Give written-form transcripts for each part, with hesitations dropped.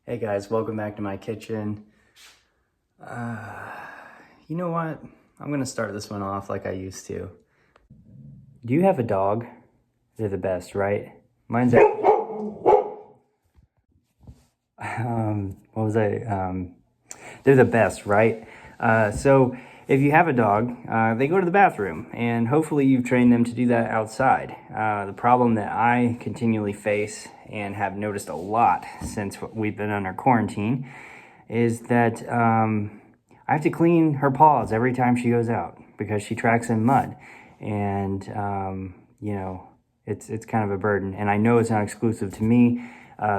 Hey guys, welcome back to my kitchen. You know what? I'm gonna start this one off like I used to. Do you have a dog? They're the best, right? Mine's at, what was I? They're the best, right? So if you have a dog, they go to the bathroom, and hopefully you've trained them to do that outside. The problem that I continually face and have noticed a lot since we've been under quarantine is that I have to clean her paws every time she goes out because she tracks in mud, and you know, it's kind of a burden. And I know it's not exclusive to me.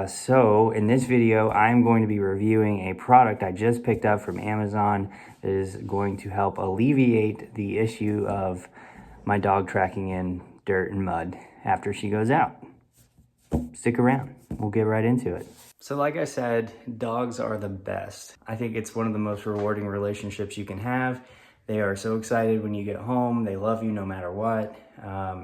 So in this video, I'm going to be reviewing a product I just picked up from Amazon that is going to help alleviate the issue of my dog tracking in dirt and mud after she goes out. Stick around, we'll get right into it. So like I said, dogs are the best. I think it's one of the most rewarding relationships you can have. They are so excited when you get home. They love you no matter what.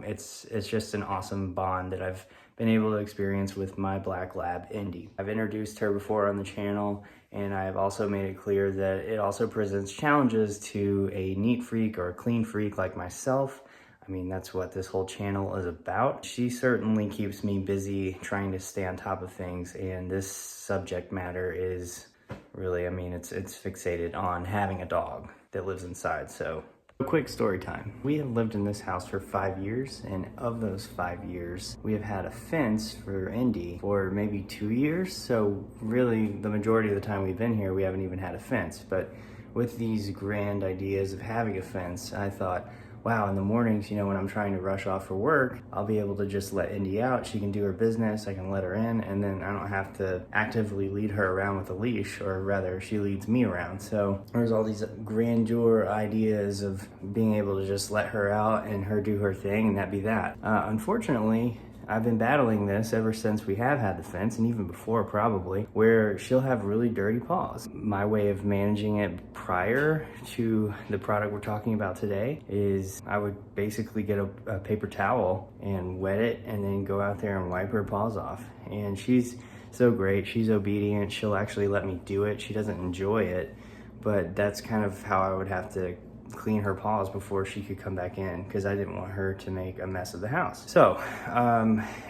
It's just an awesome bond that I've been able to experience with my black lab, Indy. I've introduced her before on the channel, and I've also made it clear that it also presents challenges to a neat freak or a clean freak like myself. I mean, that's what this whole channel is about. She certainly keeps me busy trying to stay on top of things, and this subject matter is really, I mean, it's fixated on having a dog that lives inside. So a quick story time. We have lived in this house for 5 years, and of those 5 years, we have had a fence for Indy for maybe 2 years. So really, the majority of the time we've been here, we haven't even had a fence. But with these grand ideas of having a fence, I thought, wow, in the mornings, you know, when I'm trying to rush off for work, I'll be able to just let Indy out. She can do her business, I can let her in, and then I don't have to actively lead her around with a leash, or rather, she leads me around. So there's all these grandeur ideas of being able to just let her out and her do her thing, and that be that. Unfortunately, I've been battling this ever since we have had the fence, and even before probably, where she'll have really dirty paws. My way of managing it prior to the product we're talking about today is I would basically get a paper towel and wet it and then go out there and wipe her paws off. And she's so great, she's obedient, she'll actually let me do it. She doesn't enjoy it, but that's kind of how I would have to clean her paws before she could come back in, because I didn't want her to make a mess of the house. So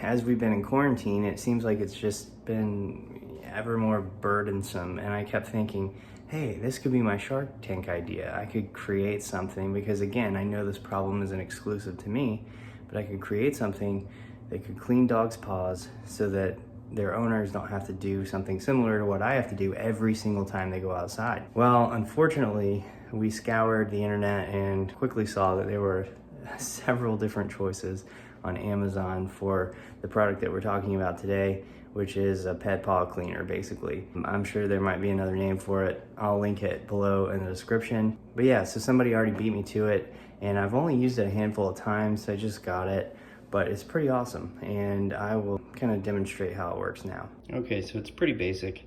as we've been in quarantine, it seems like it's just been ever more burdensome, and I kept thinking, hey, this could be my Shark Tank idea. I could create something, because again, I know this problem isn't exclusive to me, but I could create something that could clean dogs' paws so that their owners don't have to do something similar to what I have to do every single time they go outside. Well, unfortunately, we scoured the internet and quickly saw that there were several different choices on Amazon for the product that we're talking about today, which is a pet paw cleaner, basically. I'm sure there might be another name for it. I'll link it below in the description. But yeah, so somebody already beat me to it, and I've only used it a handful of times, so I just got it. But it's pretty awesome, and I will kind of demonstrate how it works now. Okay, so it's pretty basic.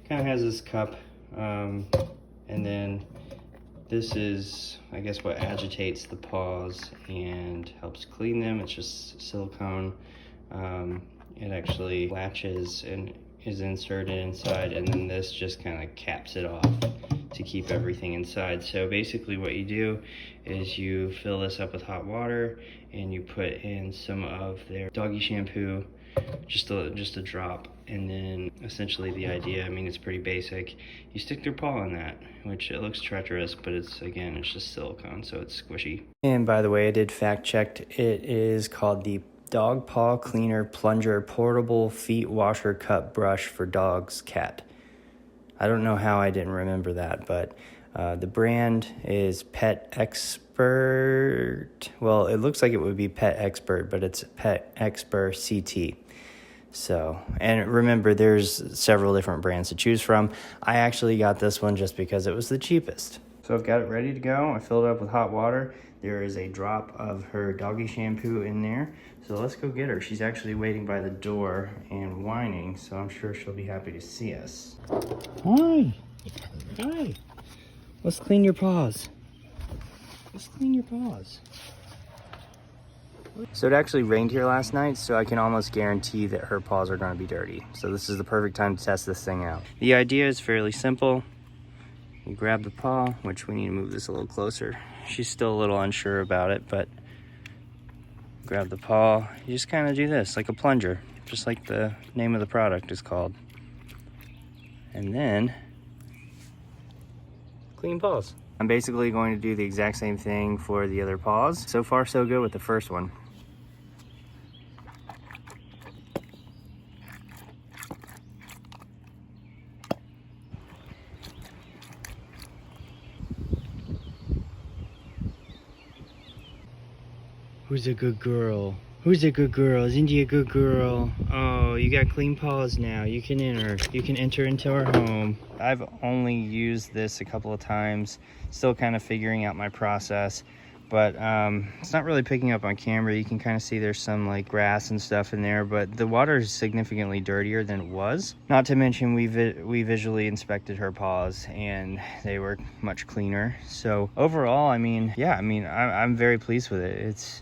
Kind of has this cup, and then this is, I guess, what agitates the paws and helps clean them. It's just silicone. It actually latches and is inserted inside, and then this just kind of caps it off to keep everything inside. So basically what you do is you fill this up with hot water and you put in some of their doggy shampoo, just a drop, and then essentially the idea, I mean, it's pretty basic. You stick their paw in that, which it looks treacherous, but it's just silicone, so it's squishy. And by the way, I did fact check. It is called the Dog Paw Cleaner Plunger Portable Feet Washer Cup Brush for Dogs Cat. I don't know how I didn't remember that, but the brand is Pet Expert. Well, it looks like it would be Pet Expert, but it's Pet Expert CT. So, and remember, there's several different brands to choose from. I actually got this one just because it was the cheapest. So I've got it ready to go. I filled it up with hot water. There is a drop of her doggy shampoo in there. So let's go get her. She's actually waiting by the door and whining, so I'm sure she'll be happy to see us. Hi. Hi. Let's clean your paws. Let's clean your paws. So it actually rained here last night, so I can almost guarantee that her paws are gonna be dirty. So this is the perfect time to test this thing out. The idea is fairly simple. You grab the paw, which we need to move this a little closer. She's still a little unsure about it, but grab the paw. You just kind of do this, like a plunger, just like the name of the product is called. And then, clean paws. I'm basically going to do the exact same thing for the other paws. So far, so good with the first one. Who's a good girl? Who's a good girl? Is Indy a good girl? Oh, you got clean paws now. You can enter. You can enter into our home. I've only used this a couple of times. Still kind of figuring out my process. But it's not really picking up on camera. You can kind of see there's some like grass and stuff in there. But the water is significantly dirtier than it was. Not to mention we visually inspected her paws and they were much cleaner. So overall, I mean, yeah, I'm very pleased with it.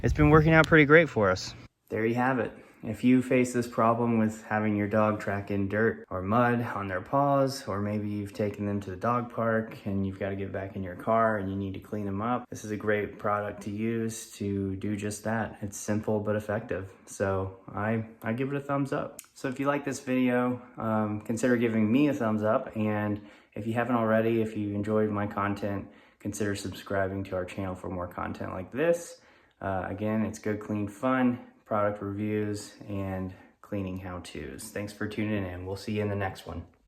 It's been working out pretty great for us. There you have it. If you face this problem with having your dog track in dirt or mud on their paws, or maybe you've taken them to the dog park and you've got to get back in your car and you need to clean them up, this is a great product to use to do just that. It's simple but effective. So I give it a thumbs up. So if you like this video, consider giving me a thumbs up. And if you haven't already, if you enjoyed my content, consider subscribing to our channel for more content like this. Again, it's good, clean, fun, product reviews, and cleaning how-tos. Thanks for tuning in. We'll see you in the next one.